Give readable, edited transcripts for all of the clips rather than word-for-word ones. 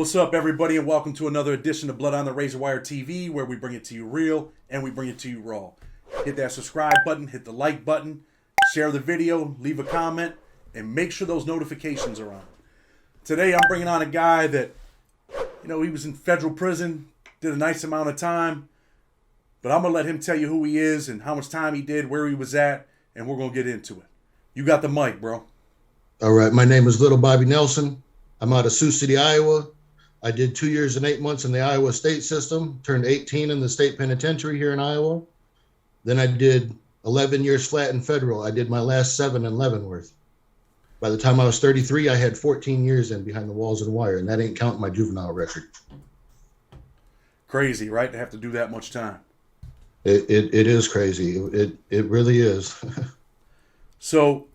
What's up, everybody, and welcome to another edition of Blood on the Razor Wire TV, where we bring it to you real and we bring it to you raw. Hit that subscribe button, hit the like button, share the video, leave a comment, and make sure those notifications are on. Today, I'm bringing on a guy that, he was in federal prison, did a nice amount of time, but I'm going to let him tell you who he is and how much time he did, where he was at, and we're going to get into it. You got the mic, bro. All right, my name is Little Bobby Nelson. I'm out of Sioux City, Iowa. I did 2 years and 8 months in the Iowa state system, turned 18 in the state penitentiary here in Iowa. Then I did 11 years flat in federal. I did my last 7 in Leavenworth. By the time I was 33, I had 14 years in behind the walls and wire, and that ain't counting my juvenile record. Crazy, right? To have to do that much time. It is crazy. It really is. So,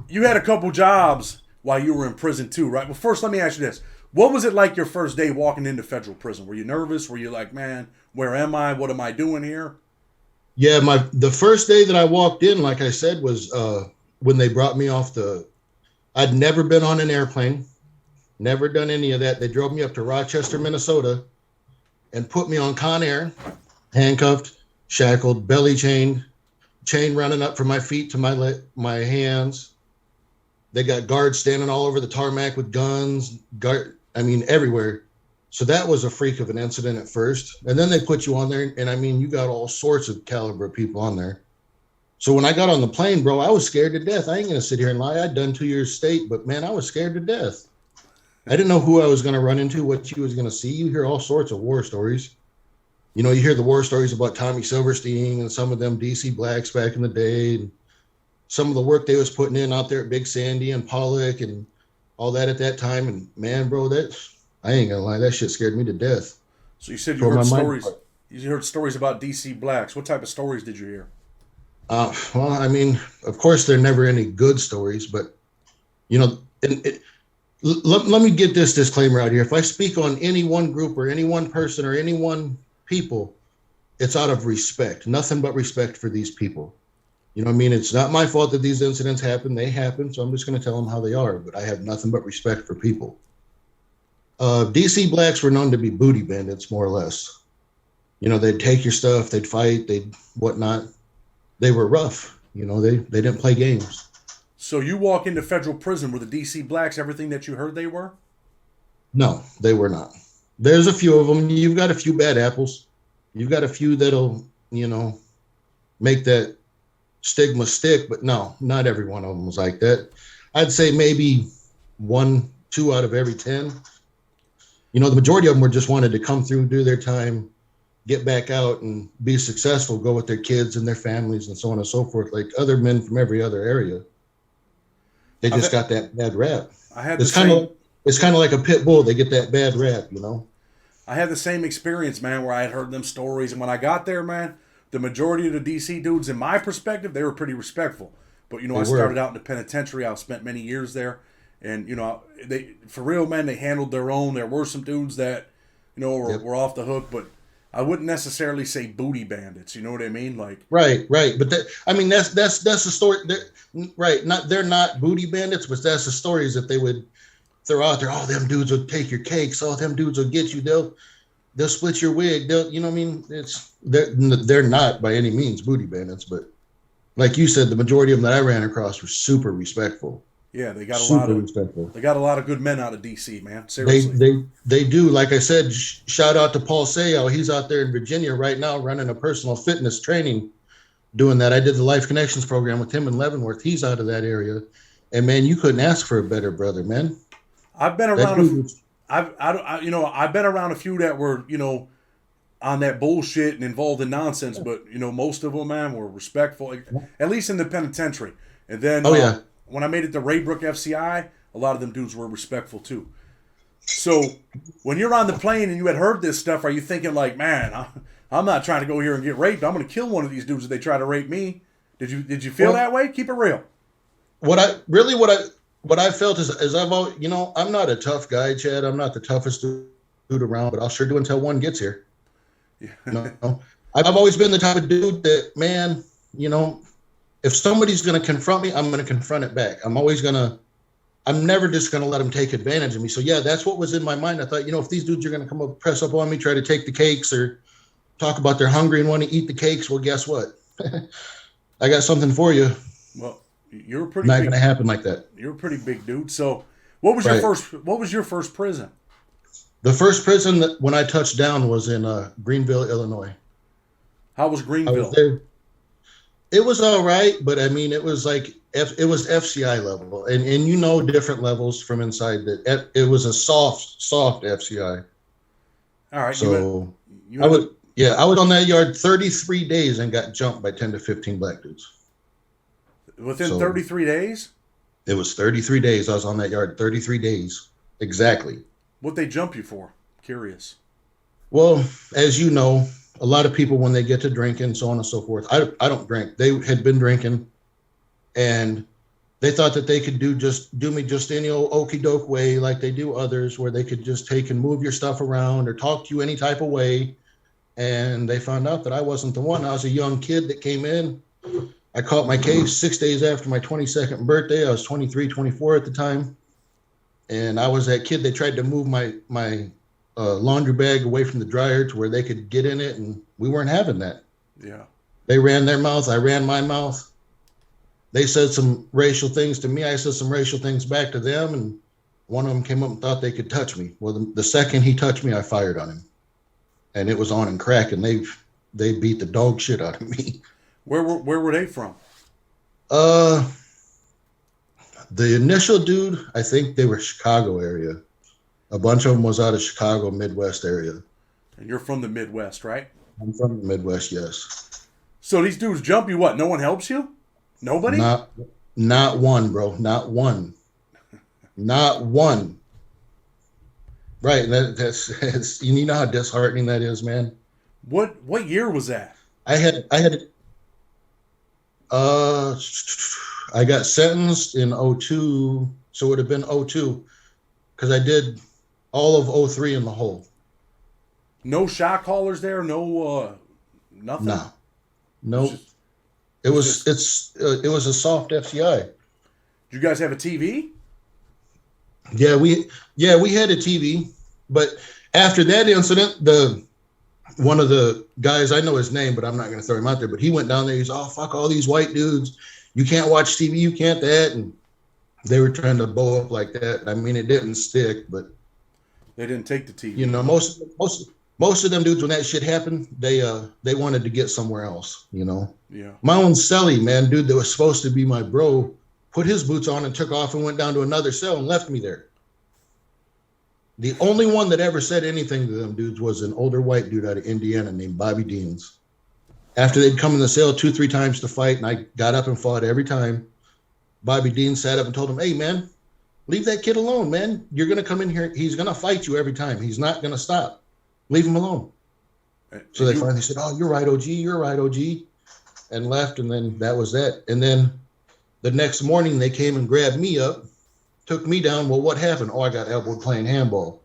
you had a couple jobs while you were in prison too, right? Well, first, let me ask you this. What was it like your first day walking into federal prison? Were you nervous? Were you like, man, where am I? What am I doing here? Yeah, the first day that I walked in, like I said, was when they brought me off I'd never been on an airplane, never done any of that. They drove me up to Rochester, Minnesota, and put me on Conair, handcuffed, shackled, belly chained, chain running up from my feet to my hands. They got guards standing all over the tarmac with guns, everywhere. So that was a freak of an incident at first. And then they put you on there, and you got all sorts of caliber of people on there. So when I got on the plane, bro, I was scared to death. I ain't going to sit here and lie. I'd done 2 years state, but man, I was scared to death. I didn't know who I was going to run into, what you was going to see. You hear all sorts of war stories. You hear the war stories about Tommy Silverstein and some of them DC blacks back in the day, and some of the work they was putting in out there at Big Sandy and Pollock and all that at that time. And man, bro, I ain't gonna lie, that shit scared me to death. So you said you heard stories. You heard stories about DC blacks. What type of stories did you hear? Of course, they're never any good stories, but let me get this disclaimer out here. If I speak on any one group or any one person or any one people, it's out of respect, nothing but respect for these people. It's not my fault that these incidents happen. They happen, so I'm just going to tell them how they are, but I have nothing but respect for people. DC blacks were known to be booty bandits, more or less. They'd take your stuff, they'd fight, they'd whatnot. They were rough. They didn't play games. So you walk into federal prison, were the DC blacks everything that you heard they were? No, they were not. There's a few of them. You've got a few bad apples. You've got a few that'll, make that stigma stick, but no, not every one of them was like that. I'd say maybe 1, 2 out of every 10. The majority of them were just wanted to come through, do their time, get back out and be successful, go with their kids and their families and so on and so forth, like other men from every other area. They just got that bad rap. It's kind of like a pit bull. They get that bad rap, I had the same experience, man, where I had heard them stories, and when I got there, man, the majority of the DC dudes, in my perspective, they were pretty respectful. But, I started out in the penitentiary. I spent many years there. And, they, for real, man, they handled their own. There were some dudes that, were off the hook. But I wouldn't necessarily say booty bandits. You know what I mean? Like Right. But that's the story. Right. They're not booty bandits, but that's the stories that they would throw out there. Oh, them dudes will take your cakes. Oh, them dudes will get you. They'll split your wig. They're not by any means booty bandits, but like you said, the majority of them that I ran across were super respectful. Yeah, they got respectful. They got a lot of good men out of DC, man. Seriously, they do. Like I said, shout out to Paul Sayo. He's out there in Virginia right now running a personal fitness training, doing that. I did the Life Connections program with him in Leavenworth. He's out of that area, and man, you couldn't ask for a better brother, man. I've been around. I've been around a few that were, on that bullshit and involved in nonsense, but most of them, man, were respectful, at least in the penitentiary. And then, when I made it to Raybrook FCI, a lot of them dudes were respectful too. So, when you're on the plane and you had heard this stuff, are you thinking like, man, I'm not trying to go here and get raped. I'm going to kill one of these dudes if they try to rape me. Did you feel that way? Keep it real. What I felt is I've always, I'm not a tough guy, Chad. I'm not the toughest dude around, but I'll sure do until one gets here. Yeah. I've always been the type of dude that, man, if somebody's going to confront me, I'm going to confront it back. I'm always going to I'm never just going to let them take advantage of me. So yeah, that's what was in my mind. I thought, if these dudes are going to come up, press up on me, try to take the cakes or talk about they're hungry and want to eat the cakes, well, guess what? I got something for you. Well, you're a pretty Not big. going to happen like that. You're a pretty big dude. So, what was your first prison? The first prison that when I touched down was in Greenville, Illinois. How was Greenville? I was there. It was all right, but I mean, it was like it was FCI level, and different levels from inside. That it was a soft FCI. All right. So I was on that yard 33 days and got jumped by 10 to 15 black dudes. Within 33 days? It was 33 days. I was on that yard 33 days exactly. What'd they jump you for? Curious. Well, as you know, a lot of people, when they get to drinking, so on and so forth, I don't drink. They had been drinking, and they thought that they could do me just any old okey doke way like they do others, where they could just take and move your stuff around or talk to you any type of way. And they found out that I wasn't the one. I was a young kid that came in. I caught my case 6 days after my 22nd birthday. I was 23, 24 at the time. And I was that kid. They tried to move my laundry bag away from the dryer to where they could get in it, and we weren't having that. Yeah. They ran their mouth. I ran my mouth. They said some racial things to me. I said some racial things back to them, and one of them came up and thought they could touch me. Well, the second he touched me, I fired on him, and it was on and crack, and they beat the dog shit out of me. Where were they from? The initial dude, I think they were Chicago area. A bunch of them was out of Chicago, Midwest area. And you're from the Midwest, right? I'm from the Midwest, yes. So these dudes jump you, what? No one helps you? Nobody? Not one, bro. Not one. Not one. Right. That's you know how disheartening that is, man. What year was that? I got sentenced in 02, so it would have been 02, because I did all of 03 in the hole. No shot callers there? No, nothing? No. Nope. It was a soft FCI. Did you guys have a TV? Yeah, we had a TV, but after that incident, one of the guys, I know his name, but I'm not going to throw him out there, but he went down there. He's, oh, fuck all these white dudes. You can't watch TV. You can't that. And they were trying to bow up like that. I mean, it didn't stick, but they didn't take the TV. You know, most of them dudes, when that shit happened, they wanted to get somewhere else, you know? Yeah. My own cellie, man, dude that was supposed to be my bro, put his boots on and took off and went down to another cell and left me there. The only one that ever said anything to them dudes was an older white dude out of Indiana named Bobby Deans. After they'd come in the cell 2-3 times to fight, and I got up and fought every time, Bobby Dean sat up and told him, hey, man, leave that kid alone, man. You're going to come in here. He's going to fight you every time. He's not going to stop. Leave him alone. So they finally said, oh, you're right, OG. You're right, OG. And left, and then that was that. And then the next morning, they came and grabbed me up, took me down. Well, what happened? Oh, I got elbowed playing handball.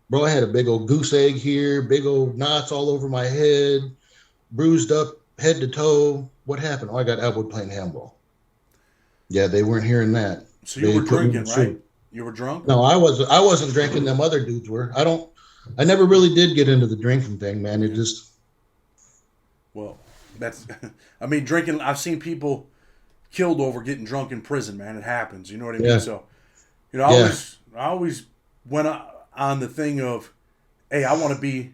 Bro, I had a big old goose egg here, big old knots all over my head, bruised up head to toe. What happened? Oh, I got elbowed playing handball. Yeah, they weren't hearing that. So you were drinking, right? You were drunk? No, I wasn't drinking. Them other dudes were. I never really did get into the drinking thing, man. It just. Well, I mean, drinking, I've seen people killed over getting drunk in prison, man. It happens. You know what I mean? Yeah. So, you know, I always went on the thing of, hey, I want to be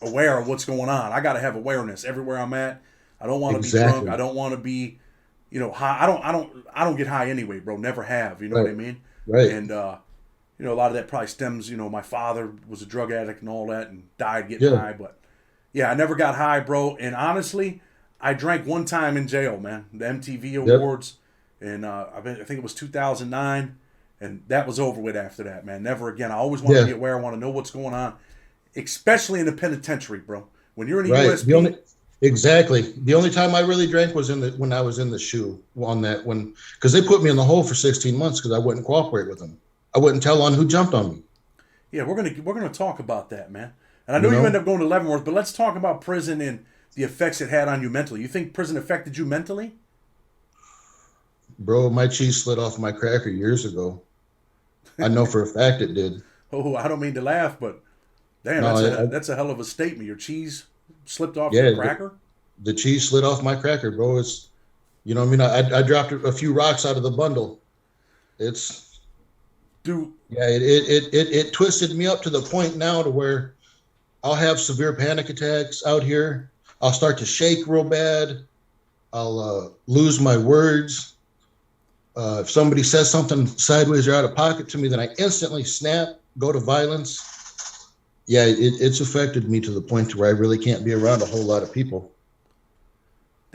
aware of what's going on. I got to have awareness everywhere I'm at. I don't want to be drunk. I don't want to be, high. I don't get high anyway, bro. Never have. You know what I mean? Right. And a lot of that probably stems. My father was a drug addict and all that, and died getting high. But yeah, I never got high, bro. And honestly, I drank one time in jail, man. The MTV Awards, and I think it was 2009, and that was over with after that, man. Never again. I always want to be aware. I want to know what's going on, especially in the penitentiary, bro. When you're in a USP. Exactly. The only time I really drank was when I was in the SHU on that one, because they put me in the hole for 16 months because I wouldn't cooperate with them. I wouldn't tell on who jumped on me. Yeah, we're gonna talk about that, man. And I know you end up going to Leavenworth, but let's talk about prison and the effects it had on you mentally. You think prison affected you mentally? Bro, my cheese slid off my cracker years ago. I know for a fact it did. Oh, I don't mean to laugh, but damn, No, that's a hell of a statement. Your cheese slipped off your yeah, cracker. the cheese slid off my cracker, bro. It's, you know what I mean? I dropped a few rocks out of the bundle. It's, Do yeah, it twisted me up to the point now to where I'll have severe panic attacks out here. I'll start to shake real bad. I'll lose my words. If somebody says something sideways or out of pocket to me, then I instantly snap, go to violence. Yeah, it's affected me to the point to where I really can't be around a whole lot of people.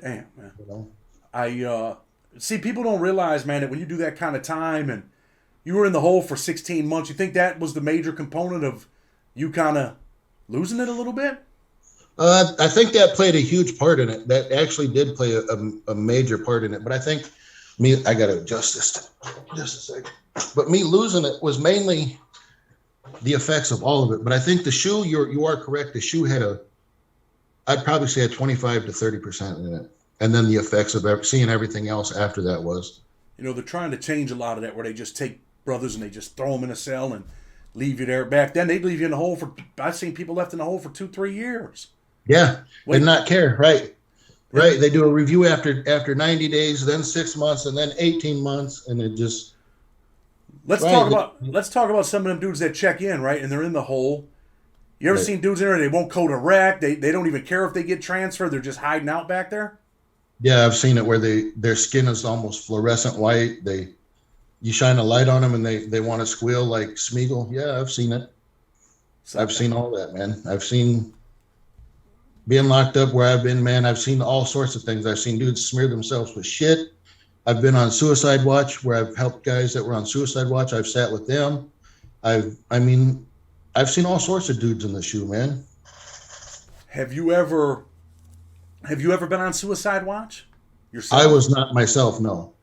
damn, man. You know? I see people don't realize, man, that when you do that kind of time and you were in the hole for 16 months, you think that was the major component of you kind of losing it a little bit? I think that played a huge part in it. That actually did play a major part in it. But I think I got to adjust this just a second. But me losing it was mainly the effects of all of it. But I think the shoe, you are correct. The shoe had I'd probably say a 25 to 30% in it. And then the effects of seeing everything else after that was. You know, they're trying to change a lot of that where they just take brothers and they just throw them in a cell and leave you there. Back then, they'd leave you in the hole I've seen people left in the hole for 2-3 years. Yeah, and not care, right? Right. They do a review after 90 days, then 6 months, and then 18 months, and it just. Let's talk about some of them dudes that check in, right, and they're in the hole. You ever seen dudes in there? They won't code a rec. They don't even care if they get transferred. They're just hiding out back there. Yeah, I've seen it where their skin is almost fluorescent white. You shine a light on them and they want to squeal like Smeagol. Yeah, I've seen it. I've seen all that, man. I've seen being locked up where I've been, man. I've seen all sorts of things. I've seen dudes smear themselves with shit. I've been on suicide watch where I've helped guys that were on suicide watch. I've sat with them. I've seen all sorts of dudes in the shoe, man. Have you ever been on suicide watch yourself? I was not myself, no.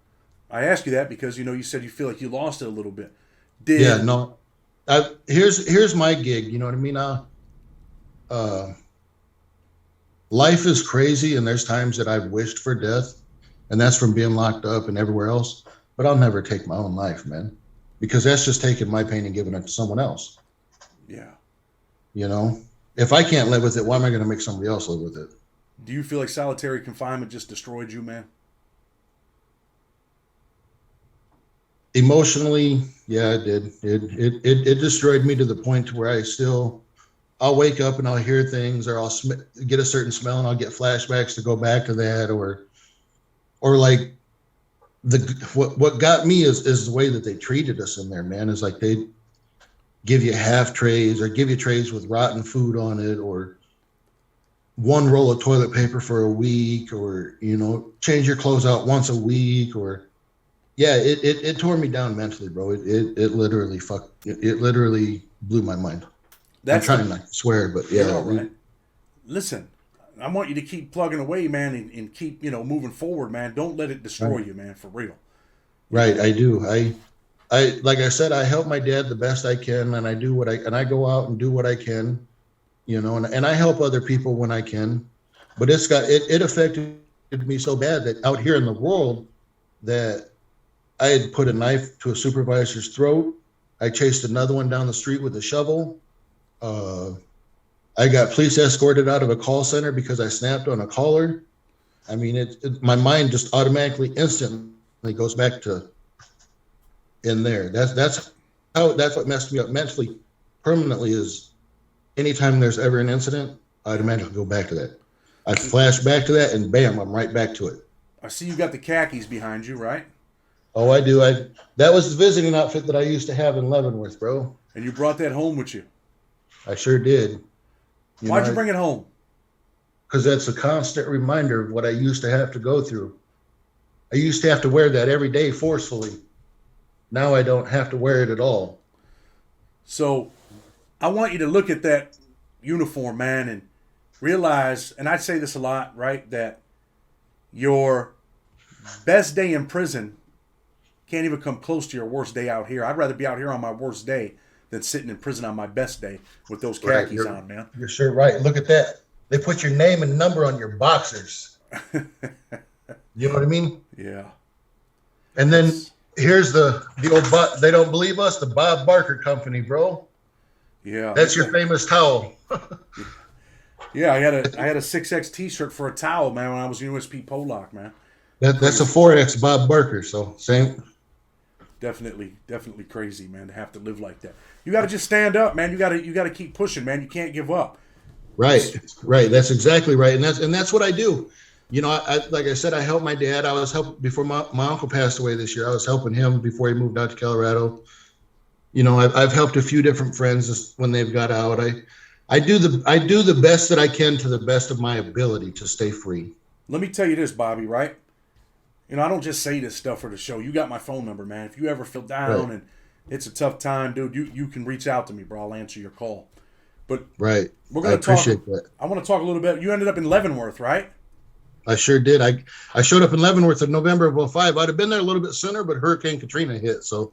I ask you that because you said you feel like you lost it a little bit. Yeah, no. Here's my gig. You know what I mean? Life is crazy, and there's times that I've wished for death, and that's from being locked up and everywhere else. But I'll never take my own life, man, because that's just taking my pain and giving it to someone else. Yeah. You know, if I can't live with it, why am I going to make somebody else live with it? Do you feel like solitary confinement just destroyed you, man? Emotionally, yeah, it did. It destroyed me to the point where I'll wake up and I'll hear things, or I'll get a certain smell and I'll get flashbacks to go back to that, or like what got me is the way that they treated us in there, man. Is like they'd give you half trays or give you trays with rotten food on it, or one roll of toilet paper for a week, or change your clothes out once a week, or yeah, it tore me down mentally, bro. It literally blew my mind. I'm trying not to swear, but yeah. All right. Listen, I want you to keep plugging away, man, and keep moving forward, man. Don't let it destroy you, man, for real. Right, I do. I like I said, I help my dad the best I can, and I I go out and do what I can, and I help other people when I can. But it affected me so bad that out here in the world that I had put a knife to a supervisor's throat. I chased another one down the street with a shovel. I got police escorted out of a call center because I snapped on a caller. I mean, my mind just automatically, instantly goes back to in there. That's what messed me up mentally, permanently. Is anytime there's ever an incident, I automatically go back to that. I flash back to that, and bam, I'm right back to it. I see you got the khakis behind you, right? Oh, I do. That was the visiting outfit that I used to have in Leavenworth, bro. And you brought that home with you. I sure did. Why'd you bring it home? Because that's a constant reminder of what I used to have to go through. I used to have to wear that every day forcefully. Now I don't have to wear it at all. So I want you to look at that uniform, man, and realize, and I say this a lot, right, that your best day in prison can't even come close to your worst day out here. I'd rather be out here on my worst day than sitting in prison on my best day with those khakis on, man. You're sure right. Look at that. They put your name and number on your boxers. You know what I mean? Yeah. And then Here's the old, they don't believe us, the Bob Barker Company, bro. Yeah. That's your famous towel. Yeah, I had a 6X T-shirt for a towel, man, when I was USP Pollock, man. That's a 4X Bob Barker, so same. Definitely crazy, man, to have to live like that. You got to just stand up, man. You got to keep pushing, man. You can't give up. Right. That's exactly right, and that's what I do. You know, I like I said, I helped my dad. I was helping before my uncle passed away this year. I was helping him before he moved out to Colorado. You know, I've helped a few different friends when they've got out. I do the best that I can to the best of my ability to stay free. Let me tell you this, Bobby, right? You know, I don't just say this stuff for the show. You got my phone number, man. If you ever feel down and it's a tough time, dude, you can reach out to me, bro. I'll answer your call. But right, we're gonna talk. That. I want to talk a little bit. You ended up in Leavenworth, right? I sure did. I showed up in Leavenworth in November of 2005. I'd have been there a little bit sooner, but Hurricane Katrina hit, so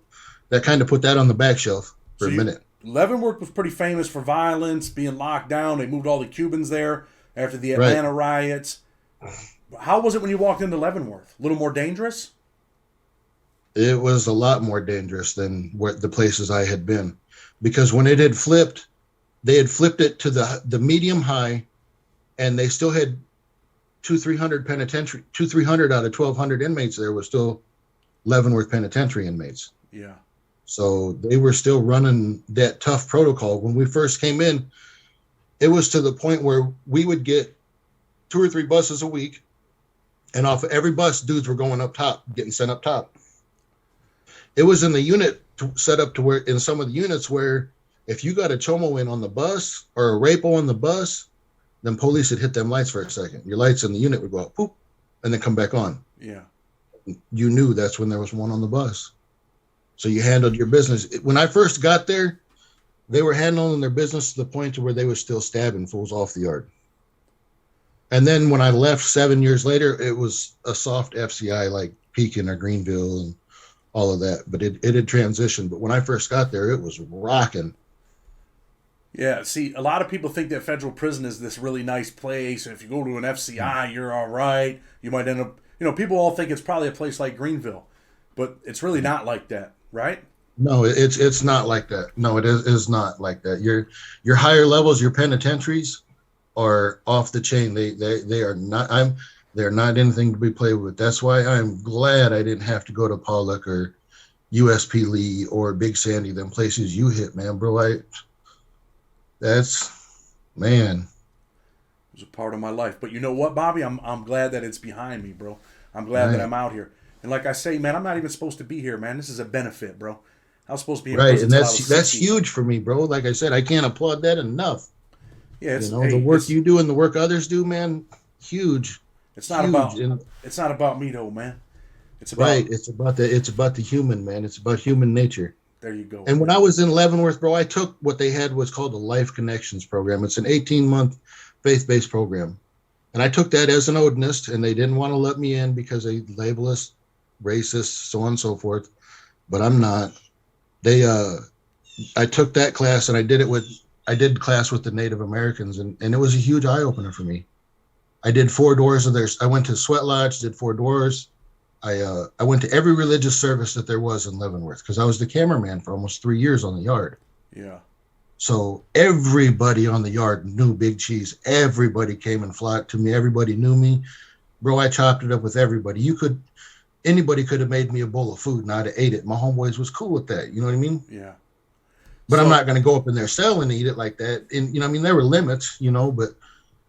that kind of put that on the back shelf for a minute. Leavenworth was pretty famous for violence, being locked down. They moved all the Cubans there after the Atlanta riots. How was it when you walked into Leavenworth? A little more dangerous? It was a lot more dangerous than the places I had been, because when it had flipped, they had flipped it to the medium high, and they still had 200-300 penitentiary, 200-300 out of 1,200 inmates there was still Leavenworth penitentiary inmates. Yeah. So they were still running that tough protocol. When we first came in, it was to the point where we would get 2 or 3 buses a week, and off of every bus, dudes were going up top, getting sent up top. It was in the unit set up to where, in some of the units, where if you got a chomo in on the bus or a rapo on the bus, then police would hit them lights for a second. Your lights in the unit would go out, poop, and then come back on. Yeah. You knew that's when there was one on the bus. So you handled your business. When I first got there, they were handling their business to the point to where they were still stabbing fools off the yard. And then when I left 7 years later, it was a soft FCI like Pekin or Greenville and all of that. But it had transitioned. But when I first got there, it was rocking. Yeah, see, a lot of people think that federal prison is this really nice place. If you go to an FCI, you're all right. You might end up, people all think it's probably a place like Greenville. But it's really not like that, right? No, it's not like that. No, it is not like that. Your higher levels, your penitentiaries, are off the chain. They are not. They're not anything to be played with. That's why I'm glad I didn't have to go to Pollock or USP Lee or Big Sandy, them places you hit, man, bro. That's, man. It was a part of my life. But you know what, Bobby? I'm glad that it's behind me, bro. I'm glad that I'm out here. And like I say, man, I'm not even supposed to be here, man. This is a benefit, bro. I was supposed to be in prison. Right, and that's huge for me, bro. Like I said, I can't applaud that enough. Yeah, the work you do and the work others do, man, huge. It's not about me though, man. It's about It's about the human, man. It's about human nature. There you go. And when I was in Leavenworth, bro, I took what they had was called the Life Connections program. It's an 18-month faith-based program. And I took that as an Odinist, and they didn't want to let me in because they label us racist, so on and so forth. But I'm not. I took that class, and I did class with the Native Americans, and it was a huge eye-opener for me. I did 4 doors of theirs. I went to Sweat Lodge, did 4 doors. I went to every religious service that there was in Leavenworth because I was the cameraman for almost 3 years on the yard. Yeah. So everybody on the yard knew Big Cheese. Everybody came and flocked to me. Everybody knew me. Bro, I chopped it up with everybody. Anybody could have made me a bowl of food and I'd have ate it. My homeboys was cool with that. You know what I mean? Yeah. But I'm not going to go up in their cell and eat it like that. And, there were limits, but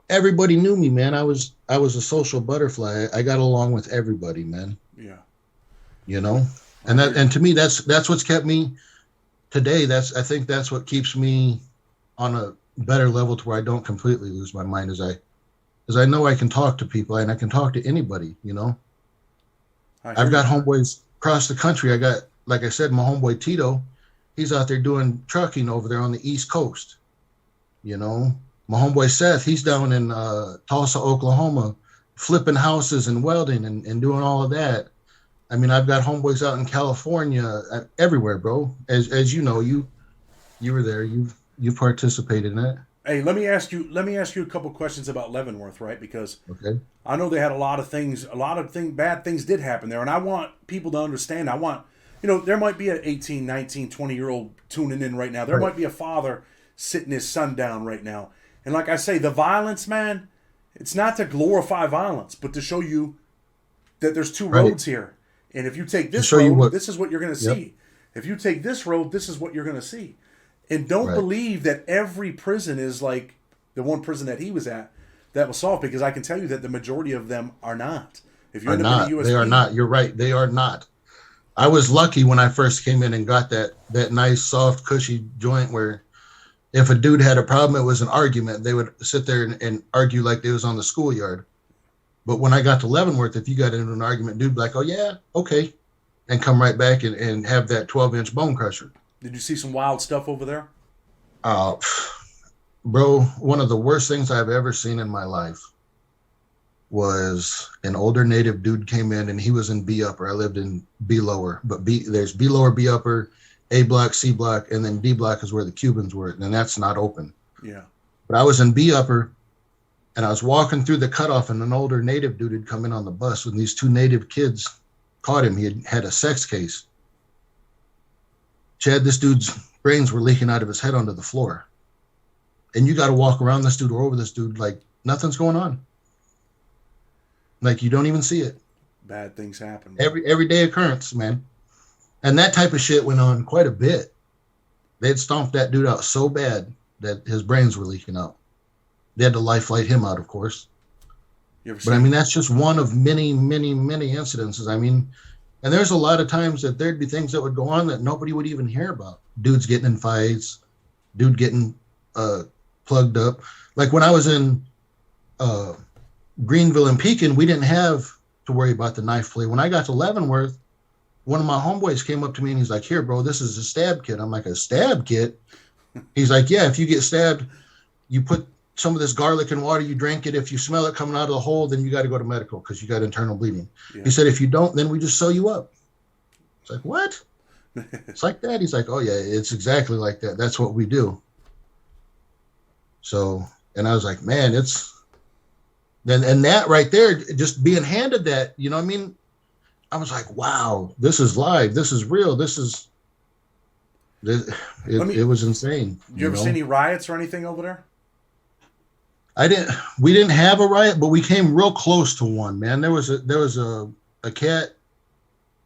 everybody knew me, man. I was a social butterfly. I got along with everybody, man. Yeah. And to me, that's what's kept me today. I think that's what keeps me on a better level to where I don't completely lose my mind as I know I can talk to people and I can talk to anybody, I've got homeboys across the country. I got, like I said, my homeboy Tito, he's out there doing trucking over there on the East Coast, My homeboy Seth, he's down in Tulsa, Oklahoma, flipping houses and welding and doing all of that. I mean, I've got homeboys out in California, everywhere, bro. As you know, you were there. You've participated in that. Hey, let me ask you a couple questions about Leavenworth, right? Because I know they had a lot of things, bad things did happen there, and I want people to understand. I want there might be an 18, 19, 20-year-old tuning in right now. There might be a father sitting his son down right now. And like I say, the violence, man, it's not to glorify violence, but to show you that there's two roads here. And if you take this road, this is what you're going to see. If you take this road, this is what you're going to see. And don't believe that every prison is like the one prison that he was at that was soft, because I can tell you that the majority of them are not. If you end up in a USP, they are not. You're right. They are not. I was lucky when I first came in and got that nice, soft, cushy joint where if a dude had a problem, it was an argument. They would sit there and argue like they was on the schoolyard. But when I got to Leavenworth, if you got into an argument, dude be like, oh, yeah, okay, and come right back and have that 12-inch bone crusher. Did you see some wild stuff over there? Bro, one of the worst things I've ever seen in my life was an older native dude came in, and he was in B upper. I lived in B lower, but there's B lower, B upper, A block, C block, and then D block is where the Cubans were, and that's not open. Yeah. But I was in B upper, and I was walking through the cutoff, and an older native dude had come in on the bus, and these two native kids caught him. He had a sex case. Chad, this dude's brains were leaking out of his head onto the floor. And you got to walk around this dude or over this dude like nothing's going on. Like you don't even see it. Bad things happen. Everyday occurrence, man. And that type of shit went on quite a bit. They'd stomped that dude out so bad that his brains were leaking out. They had to life flight him out, of course. But I mean, that's just one of many, many, many incidences. I mean, and there's a lot of times that there'd be things that would go on that nobody would even hear about. Dudes getting in fights, dude getting plugged up. Like when I was in Greenville and Pekin, we didn't have to worry about the knife play. When I got to Leavenworth, one of my homeboys came up to me and he's like, here, bro, this is a stab kit. I'm like, a stab kit? He's like, yeah, if you get stabbed, you put some of this garlic in water, you drink it. If you smell it coming out of the hole, then you got to go to medical because you got internal bleeding. Yeah. He said, if you don't, then we just sew you up. It's like, what? It's like that? He's like, oh, yeah, it's exactly like that. That's what we do. So, and I was like, man, and that right there, just being handed that, you know what I mean? I was like, wow, this is live. This is real. It was insane. You ever see any riots or anything over there? We didn't have a riot, but we came real close to one, man. There was a cat.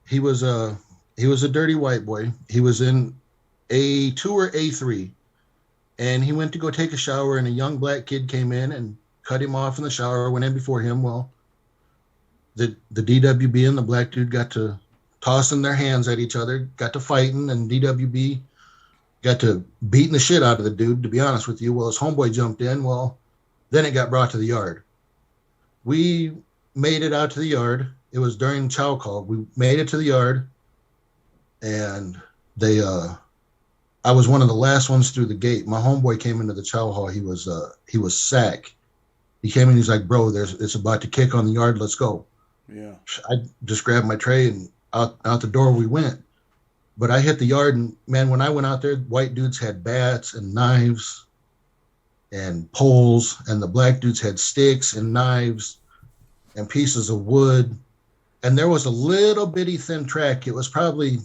He was a dirty white boy. He was in A2 or A3, and he went to go take a shower, and a young black kid came in and cut him off in the shower, went in before him. Well, the DWB and the black dude got to tossing their hands at each other, got to fighting, and DWB got to beating the shit out of the dude, to be honest with you. Well, his homeboy jumped in. Well, then it got brought to the yard. We made it out to the yard. It was during chow call. We made it to the yard, and I was one of the last ones through the gate. My homeboy came into the chow hall. He was SAC. He came in. He's like, bro, it's about to kick on the yard. Let's go. Yeah. I just grabbed my tray and out the door we went. But I hit the yard, and man, when I went out there, white dudes had bats and knives and poles, and the black dudes had sticks and knives and pieces of wood. And there was a little bitty thin track. It was probably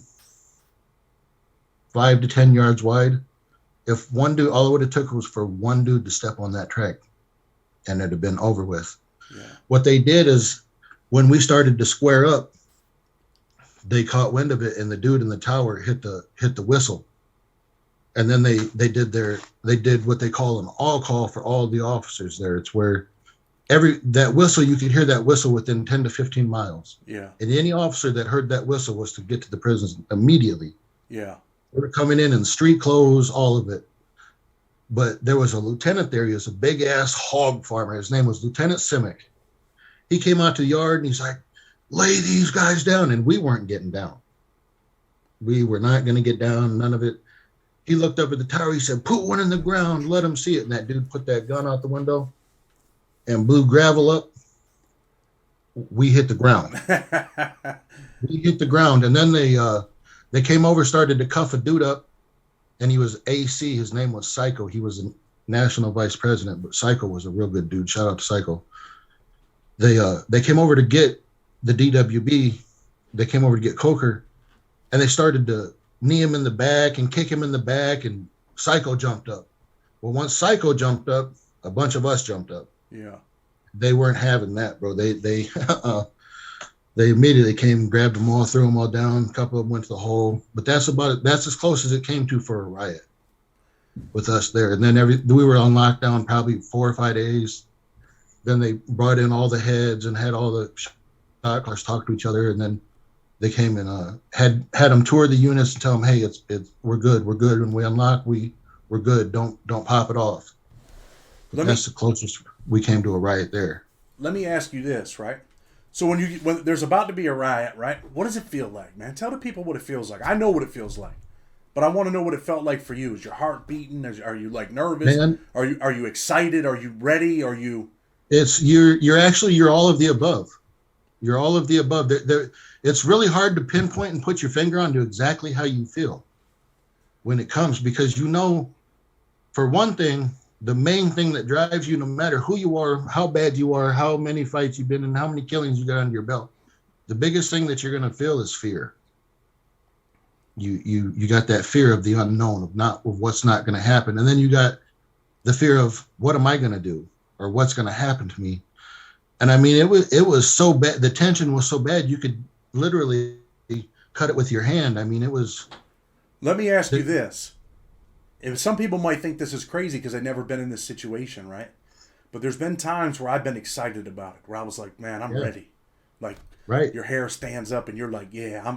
5 to 10 yards wide. If one dude, all it would have took was for one dude to step on that track, and it'd have been over with. Yeah. What they did is when we started to square up, they caught wind of it, and the dude in the tower hit the whistle. And then they did what they call an all call for all the officers there. It's where that whistle, you could hear that whistle within 10 to 15 miles. Yeah. And any officer that heard that whistle was to get to the prisons immediately. Yeah. They were coming in street clothes, all of it. But there was a lieutenant there. He was a big ass hog farmer. His name was Lieutenant Simic. He came out to the yard and he's like, lay these guys down. And we weren't getting down. We were not going to get down, none of it. He looked up at the tower. He said, put one in the ground, let them see it. And that dude put that gun out the window and blew gravel up. We hit the ground. We hit the ground. And then they came over, started to cuff a dude up. And he was AC. His name was Psycho. He was a national vice president, but Psycho was a real good dude. Shout out to Psycho. They came over to get the DWB. They came over to get Coker. and they started to knee him in the back and kick him in the back, and Psycho jumped up. Well, once Psycho jumped up, a bunch of us jumped up. Yeah. They weren't having that, bro. They they immediately came, grabbed them all, threw them all down. A couple of them went to the hole, but that's about it. That's as close as it came to for a riot with us there. And then we were on lockdown probably 4 or 5 days. Then they brought in all the heads and had all the shot callers talk to each other, and then they came and had them tour the units and tell them, hey, it's we're good. When we unlock, we're good. Don't pop it off. That's the closest we came to a riot there. Let me ask you this, right? So when there's about to be a riot, right? What does it feel like, man? Tell the people what it feels like. I know what it feels like, but I want to know what it felt like for you. Is your heart beating? Are you like nervous? Man, are you excited? Are you ready? Are you? You're all of the above. You're all of the above. It's really hard to pinpoint and put your finger onto exactly how you feel when it comes, because for one thing, the main thing that drives you, no matter who you are, how bad you are, how many fights you've been in, how many killings you got under your belt, the biggest thing that you're going to feel is fear. You got that fear of the unknown, of what's not going to happen. And then you got the fear of, what am I going to do? Or what's going to happen to me? And I mean, it was so bad. The tension was so bad, you could literally cut it with your hand. I mean, it was. Let me ask you this. If some people might think this is crazy because I've never been in this situation, right? But there's been times where I've been excited about it, where I was like, man, I'm ready. Like, right. Your hair stands up and you're like, yeah,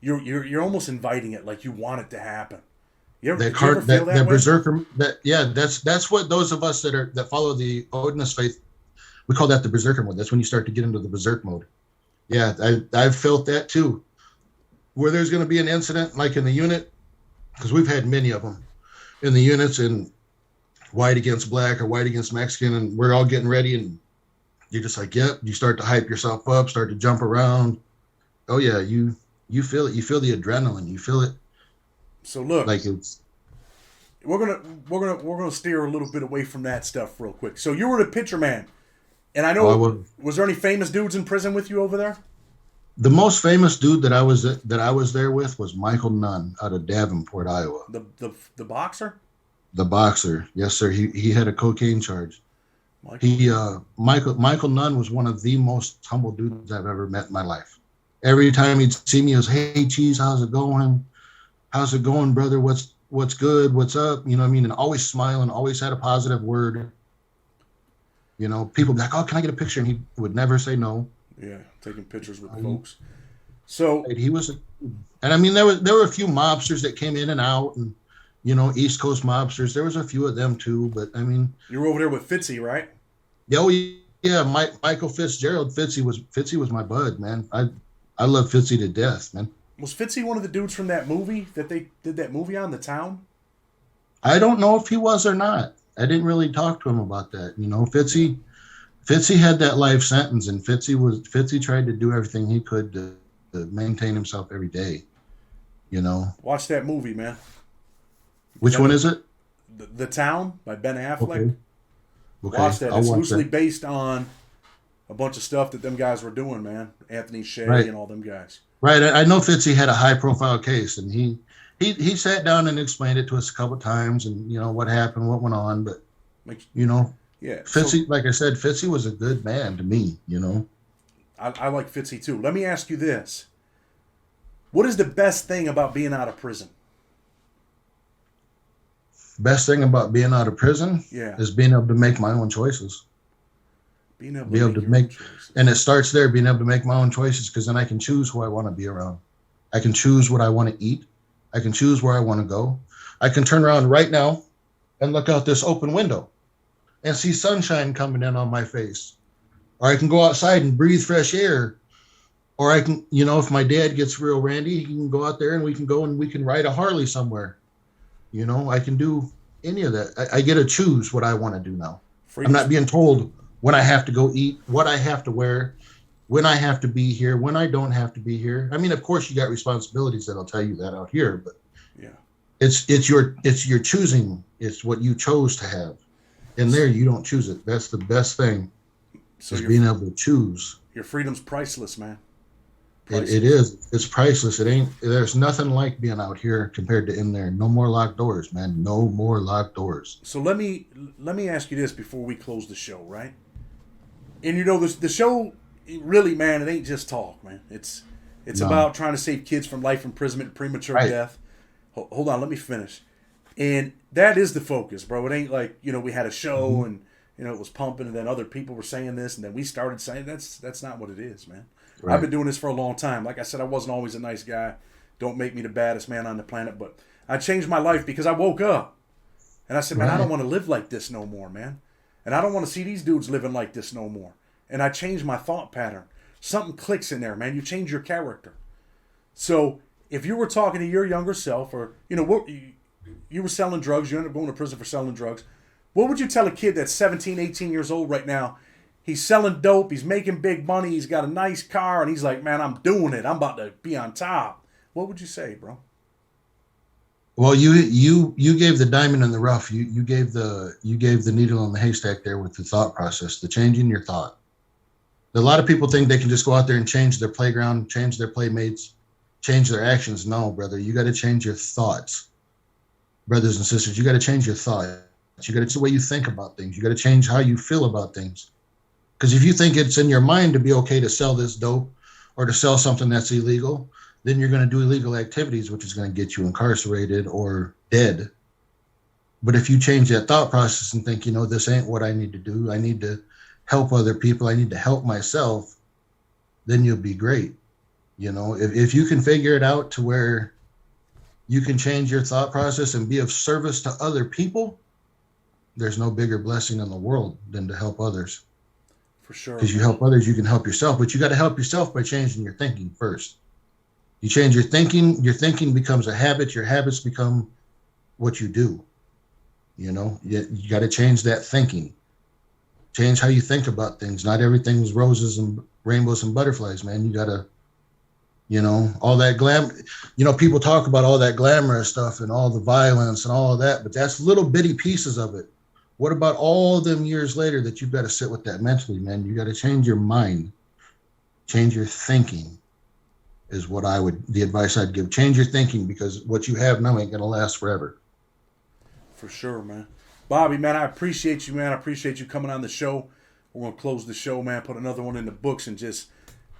you're almost inviting it, like you want it to happen. Did you ever feel that way? Berserker, that's what those of us that follow the Odinist faith, we call that the Berserker mode. That's when you start to get into the Berserk mode. Yeah, I've felt that too. Where there's going to be an incident, like in the unit, because we've had many of them in the units, in white against black or white against Mexican, and we're all getting ready, and you're just like, yep. You start to hype yourself up, start to jump around. Oh yeah, you feel it. You feel the adrenaline. You feel it. So look, like it's. We're gonna steer a little bit away from that stuff real quick. So you were the pitcher man, and I know was there any famous dudes in prison with you over there? The most famous dude that I was there with was Michael Nunn out of Davenport, Iowa. The boxer. The boxer, yes sir. He had a cocaine charge. Michael Nunn was one of the most humble dudes I've ever met in my life. Every time he'd see me, he was, hey Cheese, how's it going? How's it going, brother? What's good? What's up? You know what I mean? And always smiling, always had a positive word. You know, people be like, oh, can I get a picture? And he would never say no. Yeah, taking pictures with the folks. So he was, and I mean, there were a few mobsters that came in and out, and you know, East Coast mobsters. There was a few of them too, but I mean, you were over there with Fitzy, right? Oh yeah, Michael Fitzgerald. Fitzy was my bud, man. I love Fitzy to death, man. Was Fitzy one of the dudes from that movie that they did that movie on, The Town? I don't know if he was or not. I didn't really talk to him about that. You know, Fitzy had that life sentence, and Fitzy tried to do everything he could to maintain himself every day. You know. Watch that movie, man. Which one is it? The Town by Ben Affleck. Okay. Watch that. It's loosely based on a bunch of stuff that them guys were doing, man. Anthony Shea and all them guys. Right. I know Fitzy had a high-profile case, and he sat down and explained it to us a couple of times, and you know what happened, what went on, but you know, yeah. Fitzy, like I said, Fitzy was a good man to me. You know, I like Fitzy too. Let me ask you this: what is the best thing about being out of prison? Best thing about being out of prison, is being able to make my own choices. Being able to make and it starts there, being able to make my own choices, because then I can choose who I want to be around. I can choose what I want to eat. I can choose where I want to go. I can turn around right now and look out this open window and see sunshine coming in on my face. Or I can go outside and breathe fresh air. Or I can, you know, if my dad gets real randy, he can go out there and we can ride a Harley somewhere. You know, I can do any of that. I get to choose what I want to do now. I'm not being told when I have to go eat, what I have to wear, when I have to be here, when I don't have to be here. I mean, of course, you got responsibilities that'll tell you that out here, but it's your choosing. It's what you chose to have. In there, you don't choose it. That's the best thing. So being able to choose. Your freedom's priceless, man. It is. It's priceless. It ain't. There's nothing like being out here compared to in there. No more locked doors, man. No more locked doors. So let me ask you this before we close the show, right? And you know, the show really, man, it ain't just talk, man. It's about trying to save kids from life imprisonment and premature death. Hold on, let me finish. And that is the focus, bro. It ain't like, you know, we had a show and, you know, it was pumping and then other people were saying this and then we started saying that's not what it is, man. Right. I've been doing this for a long time. Like I said, I wasn't always a nice guy. Don't make me the baddest man on the planet, but I changed my life because I woke up and I said, man, I don't want to live like this no more, man. And I don't want to see these dudes living like this no more. And I changed my thought pattern. Something clicks in there, man. You change your character. So if you were talking to your younger self, or, you know, you were selling drugs, you ended up going to prison for selling drugs, what would you tell a kid that's 17, 18 years old right now? He's selling dope, he's making big money, he's got a nice car, and he's like, man, I'm doing it. I'm about to be on top. What would you say, bro? Well, you gave the diamond in the rough. You gave the needle in the haystack there with the thought process, the changing your thought. A lot of people think they can just go out there and change their playground, change their playmates, change their actions. No, brother, you got to change your thoughts. Brothers and sisters, you got to change your thoughts. You got to change the way you think about things. You got to change how you feel about things. Because if you think it's in your mind to be okay to sell this dope or to sell something that's illegal, then you're going to do illegal activities, which is going to get you incarcerated or dead. But if you change that thought process and think, you know, this ain't what I need to do, I need to help other people, I need to help myself, then you'll be great. You know, if you can figure it out to where you can change your thought process and be of service to other people, there's no bigger blessing in the world than to help others. For sure. Because you help others, you can help yourself, but you got to help yourself by changing your thinking first. You change your thinking becomes a habit, your habits become what you do. You know, you got to change that thinking. Change how you think about things. Not everything is roses and rainbows and butterflies, man. You got to, you know, all that you know, people talk about all that glamorous stuff and all the violence and all of that, but that's little bitty pieces of it. What about all of them years later that you've got to sit with that mentally, man? You got to change your mind, change your thinking is the advice I'd give. Change your thinking, because what you have now ain't going to last forever. For sure, man. Bobby, man, I appreciate you, man. I appreciate you coming on the show. We're going to close the show, man, put another one in the books and just,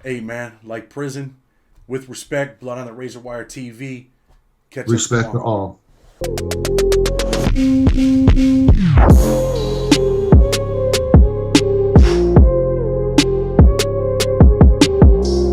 hey, man, like prison, with respect, Blood on the Razor Wire TV. Catch respect us to all.